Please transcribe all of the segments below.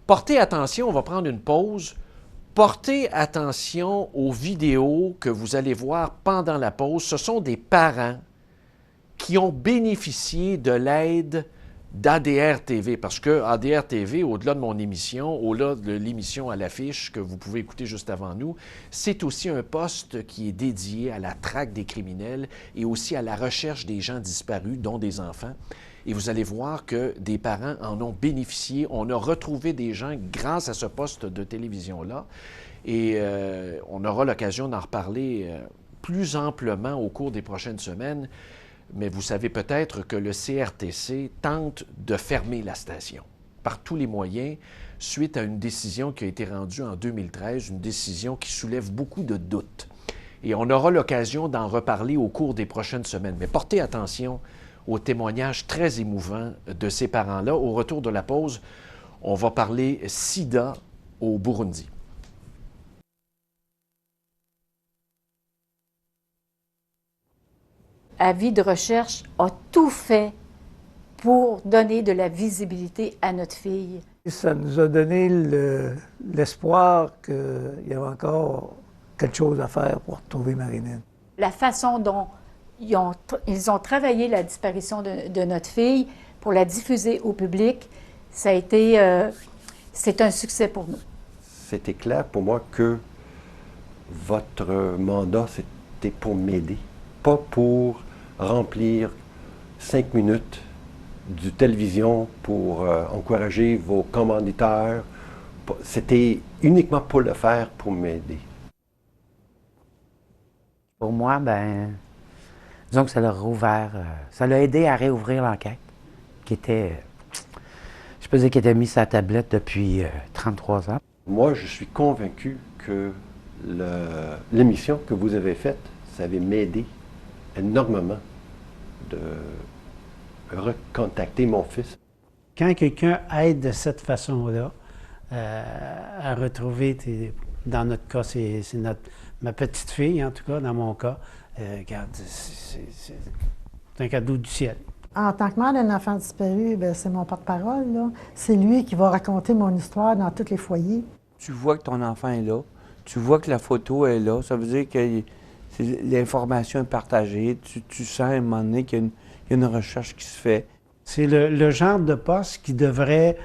Portez attention, on va prendre une pause. Portez attention aux vidéos que vous allez voir pendant la pause. Ce sont des parents qui ont bénéficié de l'aide d'ADR TV, parce que ADR TV, au-delà de mon émission, au-delà de l'émission à l'affiche que vous pouvez écouter juste avant nous, c'est aussi un poste qui est dédié à la traque des criminels et aussi à la recherche des gens disparus, dont des enfants. Et vous allez voir que des parents en ont bénéficié. On a retrouvé des gens grâce à ce poste de télévision-là. Et on aura l'occasion d'en reparler plus amplement au cours des prochaines semaines. Mais vous savez peut-être que le CRTC tente de fermer la station par tous les moyens suite à une décision qui a été rendue en 2013, une décision qui soulève beaucoup de doutes. Et on aura l'occasion d'en reparler au cours des prochaines semaines. Mais portez attention aux témoignages très émouvants de ces parents-là. Au retour de la pause, on va parler sida au Burundi. Avis de recherche a tout fait pour donner de la visibilité à notre fille. Ça nous a donné l'espoir qu'il y avait encore quelque chose à faire pour retrouver Marilyn. La façon dont ils ont travaillé la disparition de notre fille pour la diffuser au public, ça a été, c'est un succès pour nous. C'était clair pour moi que votre mandat, c'était pour m'aider, pas pour remplir 5 minutes de télévision pour encourager vos commanditaires. C'était uniquement pour le faire, pour m'aider. Pour moi, disons que ça l'a rouvert, ça l'a aidé à réouvrir l'enquête, qui était, je peux dire qu'elle était mise sur la tablette depuis 33 ans. Moi, je suis convaincu que l'émission que vous avez faite, ça avait m'aider énormément de recontacter mon fils. Quand quelqu'un aide de cette façon-là à retrouver, dans notre cas, c'est ma petite fille, en tout cas, dans mon cas, regarde, c'est un cadeau du ciel. En tant que mère d'un enfant disparu, c'est mon porte-parole. C'est lui qui va raconter mon histoire dans tous les foyers. Tu vois que ton enfant est là, tu vois que la photo est là, ça veut dire que l'information est partagée, tu sens à un moment donné qu'il y a une recherche qui se fait. C'est le genre de poste qui devrait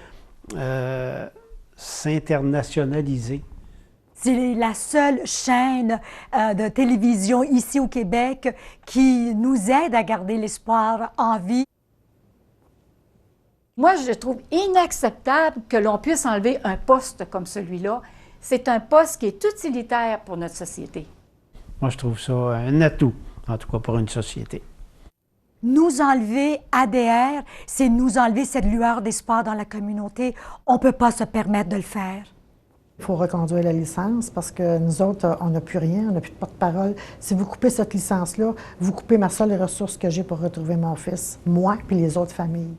s'internationaliser. C'est la seule chaîne de télévision ici au Québec qui nous aide à garder l'espoir en vie. Moi, je trouve inacceptable que l'on puisse enlever un poste comme celui-là. C'est un poste qui est utilitaire pour notre société. Moi, je trouve ça un atout, en tout cas pour une société. Nous enlever ADR, c'est nous enlever cette lueur d'espoir dans la communauté. On ne peut pas se permettre de le faire. Il faut reconduire la licence parce que nous autres, on n'a plus rien, on n'a plus de porte-parole. Si vous coupez cette licence-là, vous coupez ma seule ressource que j'ai pour retrouver mon fils, moi puis les autres familles.